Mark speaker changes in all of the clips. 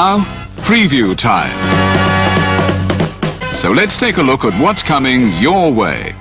Speaker 1: Now, preview time. So let's take a look at what's coming your way.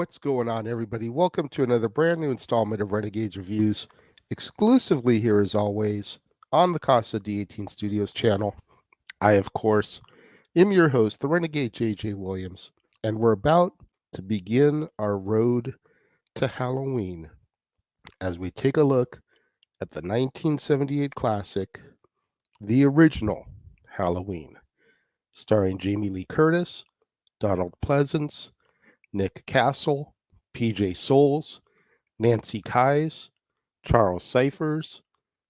Speaker 2: What's going on, everybody? Welcome to another brand new installment of Renegades Reviews, exclusively here as always on the Casa D18 Studios channel. I, of course, am your host, the Renegade JJ Williams, and we're about to begin our road to Halloween as we take a look at the 1978 classic, the original Halloween, starring Jamie Lee Curtis, Donald Pleasance, Nick Castle, PJ Soles, Nancy Kyes, Charles Cyphers,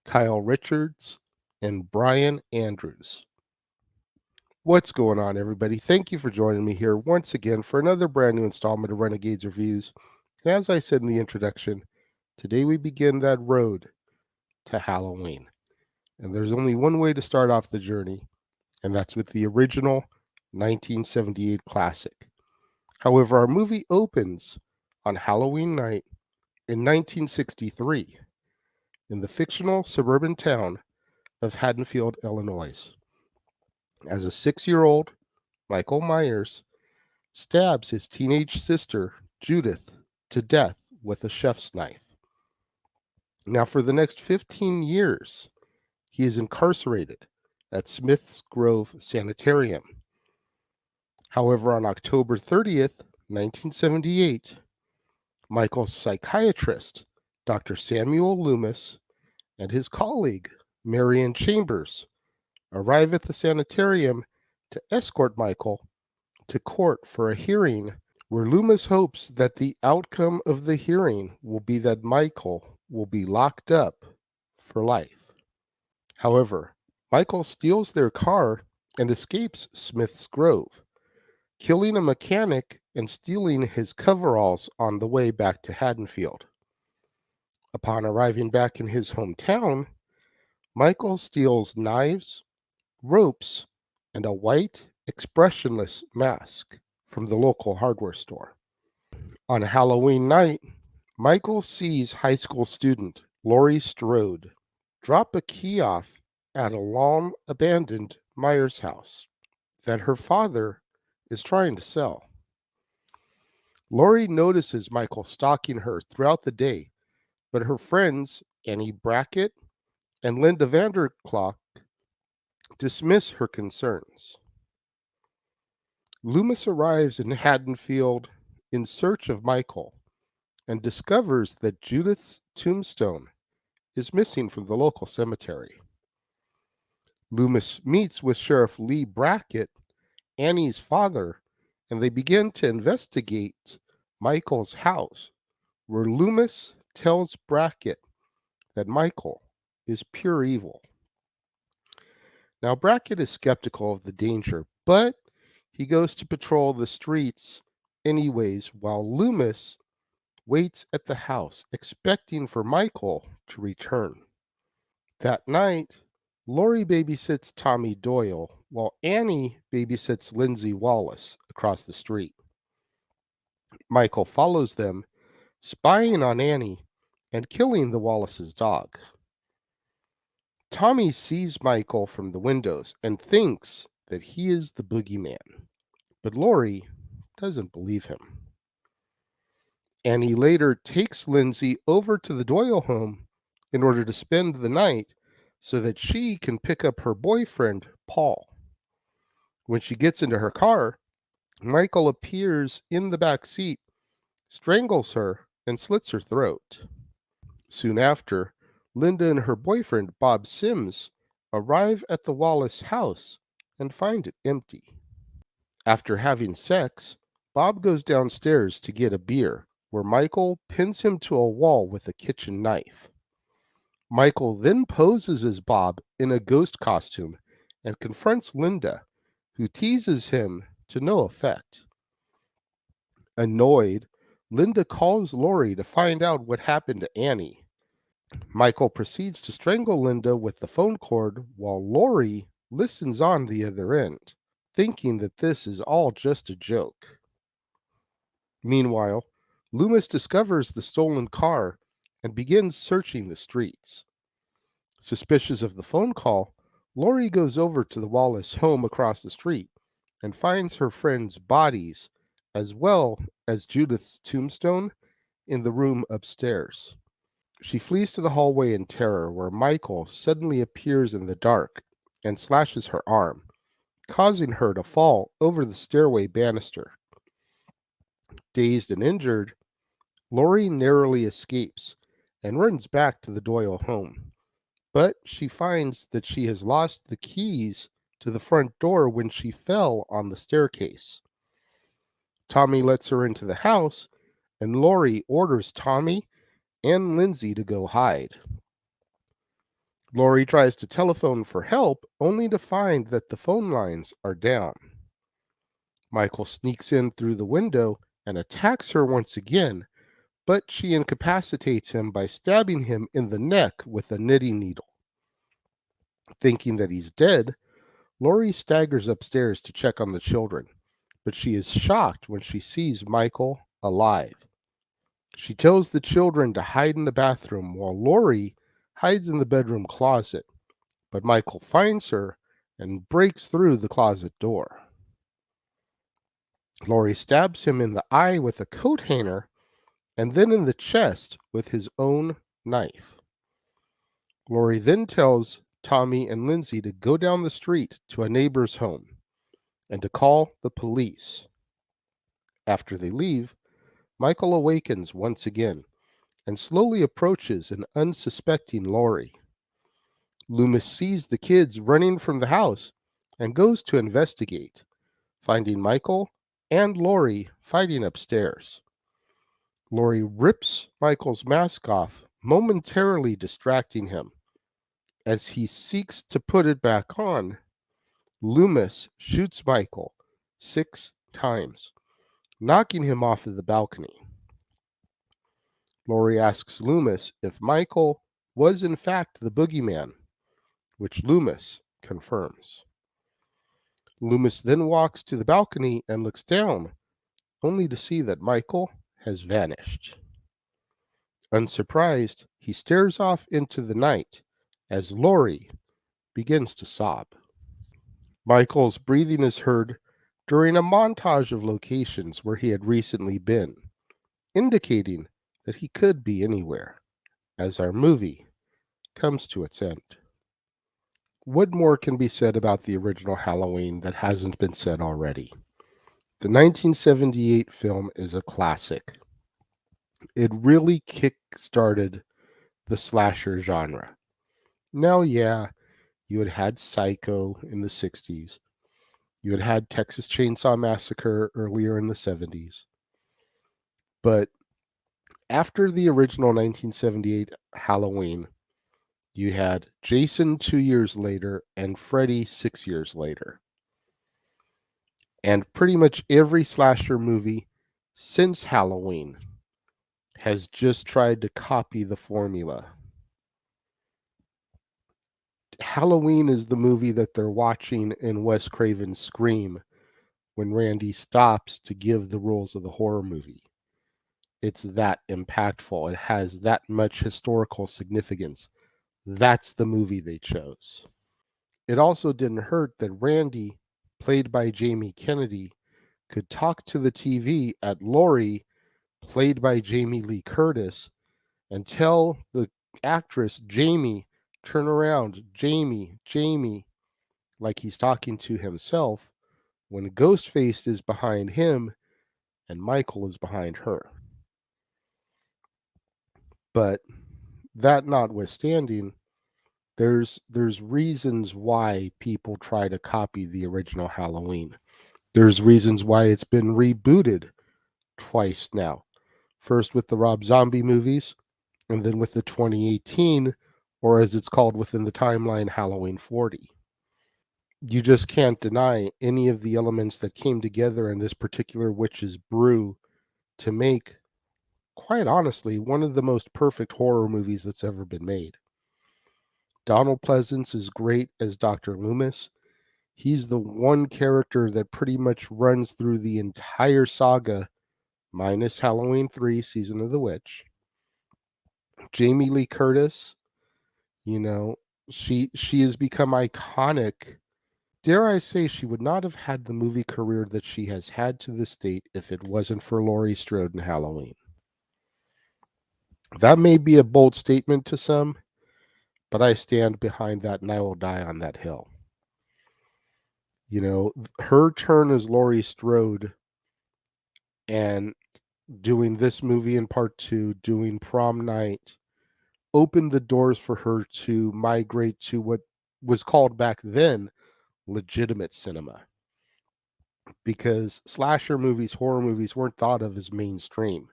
Speaker 2: Kyle Richards, and Brian Andrews. What's going on, everybody? Thank you for joining me here once again for another brand new installment of Renegades Reviews. And as I said in the introduction, today we begin that road to Halloween. And there's only one way to start off the journey, and that's with the original 1978 classic. However, our movie opens on Halloween night in 1963 in the fictional suburban town of Haddonfield, Illinois, as a 6-year-old Michael Myers stabs his teenage sister, Judith, to death with a chef's knife. Now, for the next 15 years, he is incarcerated at Smith's Grove Sanitarium. However, on October 30th, 1978, Michael's psychiatrist, Dr. Samuel Loomis, and his colleague, Marion Chambers, arrive at the sanitarium to escort Michael to court for a hearing where Loomis hopes that the outcome of the hearing will be that Michael will be locked up for life. However, Michael steals their car and escapes Smith's Grove, killing a mechanic and stealing his coveralls on the way back to Haddonfield. Upon arriving back in his hometown, Michael steals knives, ropes, and a white, expressionless mask from the local hardware store. On Halloween night, Michael sees high school student Laurie Strode drop a key off at a long abandoned Myers house that her father is trying to sell. Laurie notices Michael stalking her throughout the day, but her friends Annie Brackett and Linda Vanderclock dismiss her concerns. Loomis arrives in Haddonfield in search of Michael and discovers that Judith's tombstone is missing from the local cemetery. Loomis meets with Sheriff Lee Brackett, Annie's father, and they begin to investigate Michael's house, where Loomis tells Brackett that Michael is pure evil. Now, Brackett is skeptical of the danger, but he goes to patrol the streets anyways, while Loomis waits at the house, expecting for Michael to return. That night, Laurie babysits Tommy Doyle, while Annie babysits Lindsay Wallace across the street. Michael follows them, spying on Annie and killing the Wallace's dog. Tommy sees Michael from the windows and thinks that he is the boogeyman, but Laurie doesn't believe him. Annie later takes Lindsay over to the Doyle home in order to spend the night so that she can pick up her boyfriend, Paul. When she gets into her car, Michael appears in the back seat, strangles her, and slits her throat. Soon after, Linda and her boyfriend, Bob Sims, arrive at the Wallace house and find it empty. After having sex, Bob goes downstairs to get a beer, where Michael pins him to a wall with a kitchen knife. Michael then poses as Bob in a ghost costume and confronts Linda, who teases him to no effect. Annoyed, Linda calls Laurie to find out what happened to Annie. Michael proceeds to strangle Linda with the phone cord while Laurie listens on the other end, thinking that this is all just a joke. Meanwhile, Loomis discovers the stolen car and begins searching the streets. Suspicious of the phone call, Laurie goes over to the Wallace home across the street and finds her friends' bodies as well as Judith's tombstone in the room upstairs. She flees to the hallway in terror, where Michael suddenly appears in the dark and slashes her arm, causing her to fall over the stairway banister. Dazed and injured, Laurie narrowly escapes and runs back to the Doyle home, but she finds that she has lost the keys to the front door when she fell on the staircase. Tommy lets her into the house, and Laurie orders Tommy and Lindsay to go hide. Laurie tries to telephone for help, only to find that the phone lines are down. Michael sneaks in through the window and attacks her once again, but she incapacitates him by stabbing him in the neck with a knitting needle. Thinking that he's dead, Laurie staggers upstairs to check on the children, but she is shocked when she sees Michael alive. She tells the children to hide in the bathroom while Laurie hides in the bedroom closet, but Michael finds her and breaks through the closet door. Laurie stabs him in the eye with a coat hanger and then in the chest with his own knife. Laurie then tells Tommy and Lindsay to go down the street to a neighbor's home and to call the police. After they leave, Michael awakens once again and slowly approaches an unsuspecting Laurie. Loomis sees the kids running from the house and goes to investigate, finding Michael and Laurie fighting upstairs. Laurie rips Michael's mask off, momentarily distracting him. As he seeks to put it back on, Loomis shoots Michael 6 times, knocking him off of the balcony. Laurie asks Loomis if Michael was in fact the boogeyman, which Loomis confirms. Loomis then walks to the balcony and looks down, only to see that Michael has vanished. Unsurprised, he stares off into the night as Laurie begins to sob. Michael's breathing is heard during a montage of locations where he had recently been, indicating that he could be anywhere, as our movie comes to its end. What more can be said about the original Halloween that hasn't been said already? The 1978 film is a classic. It really kick-started the slasher genre. Now, yeah, you had Psycho in the 60s. You had Texas Chainsaw Massacre earlier in the 70s. But after the original 1978 Halloween, you had Jason 2 years later and Freddy 6 years later. And pretty much every slasher movie since Halloween has just tried to copy the formula. Halloween is the movie that they're watching in Wes Craven's Scream when Randy stops to give the rules of the horror movie. It's that impactful. It has that much historical significance. That's the movie they chose. It also didn't hurt that Randy, played by Jamie Kennedy, could talk to the TV at Laurie, played by Jamie Lee Curtis, and tell the actress, Jamie, turn around, Jamie, Jamie, like he's talking to himself, when Ghostface is behind him and Michael is behind her. But that notwithstanding, there's reasons why people try to copy the original Halloween. There's reasons why it's been rebooted twice now. First with the Rob Zombie movies, and then with the 2018, or as it's called within the timeline, Halloween 40. You just can't deny any of the elements that came together in this particular witch's brew to make, quite honestly, one of the most perfect horror movies that's ever been made. Donald Pleasance is great as Dr. Loomis. He's the one character that pretty much runs through the entire saga, minus Halloween 3, Season of the Witch. Jamie Lee Curtis, she has become iconic. Dare I say she would not have had the movie career that she has had to this date if it wasn't for Laurie Strode in Halloween. That may be a bold statement to some, but I stand behind that and I will die on that hill. Her turn as Laurie Strode and doing this movie in part 2, doing Prom Night, opened the doors for her to migrate to what was called back then legitimate cinema. Because slasher movies, horror movies weren't thought of as mainstream.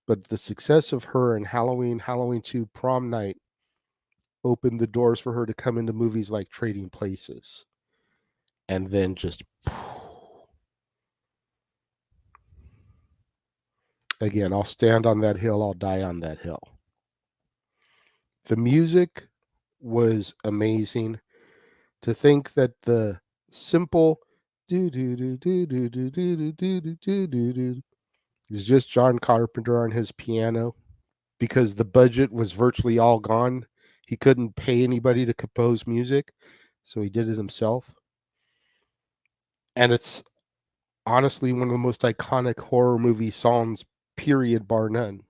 Speaker 2: But the success of her in Halloween 2, Prom Night, opened the doors for her to come into movies like Trading Places. And then just... Again, I'll stand on that hill, I'll die on that hill. The music was amazing. To think that the simple do do do do do do do do do do do do is just John Carpenter on his piano, because the budget was virtually all gone. He couldn't pay anybody to compose music, so he did it himself. And it's honestly one of the most iconic horror movie songs, period, bar none.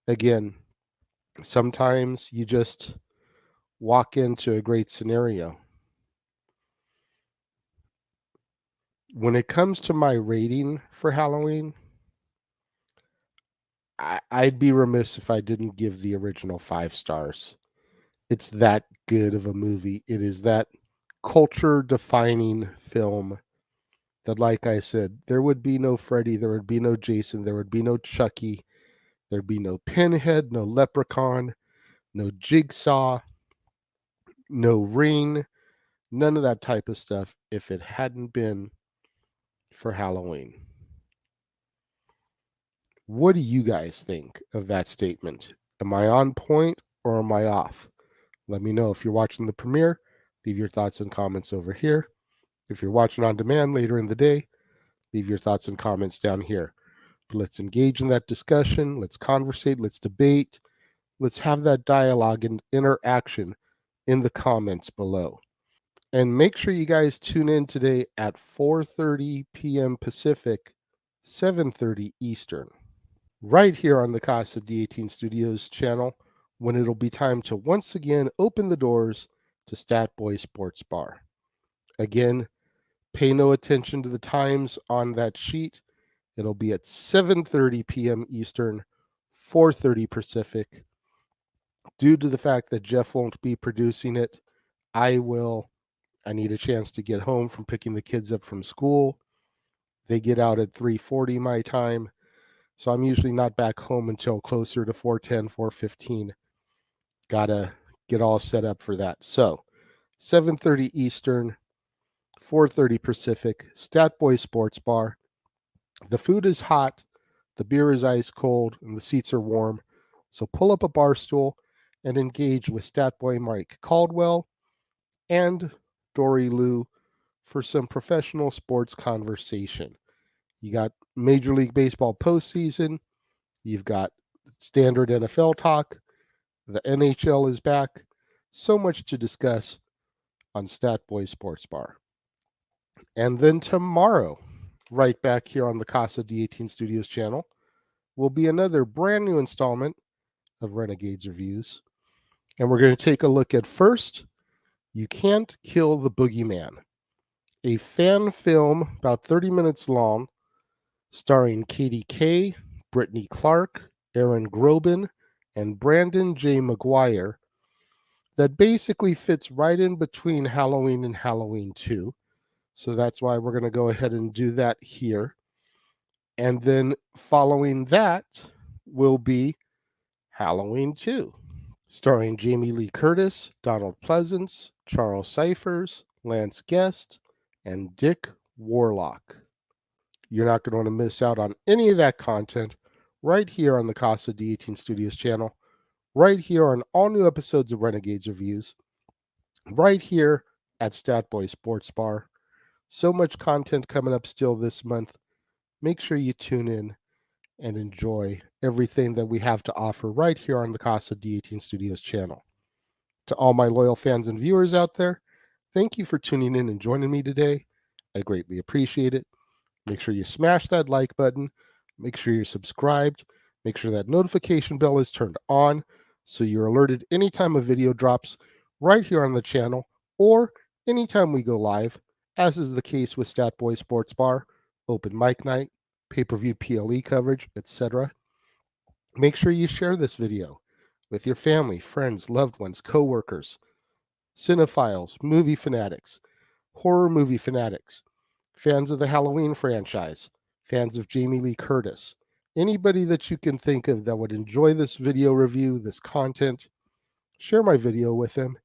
Speaker 2: Again, sometimes you just walk into a great scenario. When it comes to my rating for Halloween, I'd be remiss if I didn't give the original 5 stars. It's that good of a movie. It is that culture-defining film that, like I said, there would be no Freddy, there would be no Jason, there would be no Chucky, there'd be no Pinhead, no Leprechaun, no Jigsaw, no Ring, None of that type of stuff if it hadn't been for Halloween. What do you guys think of that statement? Am I on point or am I off? Let me know if you're watching the premiere. Leave your thoughts and comments over here. If you're watching on demand later in the day, leave your thoughts and comments down here. But let's engage in that discussion. Let's conversate. Let's debate. Let's have that dialogue and interaction in the comments below. And make sure you guys tune in today at 4:30 p.m. Pacific, 7:30 Eastern, right here on the Casa D18 Studios channel, when it'll be time to once again open the doors to Stat Boy Sports Bar. Again, pay no attention to the times on that sheet. It'll be at 7:30 p.m. Eastern, 4:30 Pacific. Due to the fact that Jeff won't be producing it, I will. I need a chance to get home from picking the kids up from school. They get out at 3:40 my time, so I'm usually not back home until closer to 4:10, 4:15. Gotta get all set up for that. So 7:30 Eastern, 4:30 Pacific, Stat Boy Sports Bar. The food is hot, the beer is ice cold, and the seats are warm. So pull up a bar stool and engage with Stat Boy Mike Caldwell and Dory Lou for some professional sports conversation. You got Major League Baseball postseason, you've got standard NFL talk, the NHL is back. So much to discuss on Stat Boy Sports Bar. And then tomorrow, right back here on the Casa D18 Studios channel, will be another brand new installment of Renegades Reviews. And we're going to take a look at first, You Can't Kill the Boogeyman, a fan film about 30 minutes long, starring Katie Kay, Brittany Clark, Aaron Groban, and Brandon J. McGuire, that basically fits right in between Halloween and Halloween 2. So that's why we're going to go ahead and do that here. And then following that will be Halloween 2, starring Jamie Lee Curtis, Donald Pleasance, Charles Cyphers, Lance Guest, and Dick Warlock. You're not going to want to miss out on any of that content right here on the Casa D18 Studios channel, right here on all new episodes of Renegades Reviews, right here at Statboy Sports Bar. So much content coming up still this month. Make sure you tune in and enjoy everything that we have to offer right here on the Casa D18 Studios channel. To all my loyal fans and viewers out there, thank you for tuning in and joining me today. I greatly appreciate it. Make sure you smash that like button. Make sure you're subscribed. Make sure that notification bell is turned on so you're alerted anytime a video drops right here on the channel or anytime we go live, as is the case with Statboy Sports Bar, open mic night, pay-per-view PLE coverage, etc. Make sure you share this video with your family, friends, loved ones, co-workers, cinephiles, movie fanatics, horror movie fanatics, fans of the Halloween franchise, fans of Jamie Lee Curtis, anybody that you can think of that would enjoy this video review, this content, share my video with them.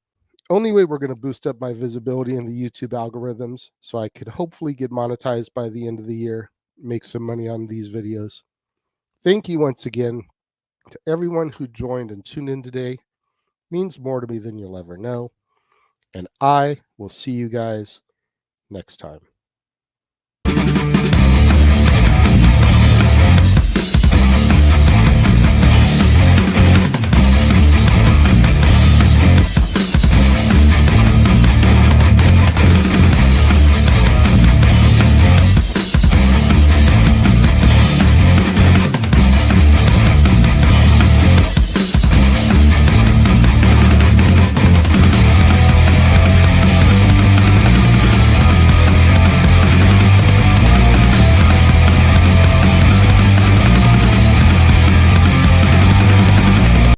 Speaker 2: Only way we're going to boost up my visibility in the YouTube algorithms so I could hopefully get monetized by the end of the year, make some money on these videos. Thank you once again to everyone who joined and tuned in today. It means more to me than you'll ever know. And I will see you guys next time.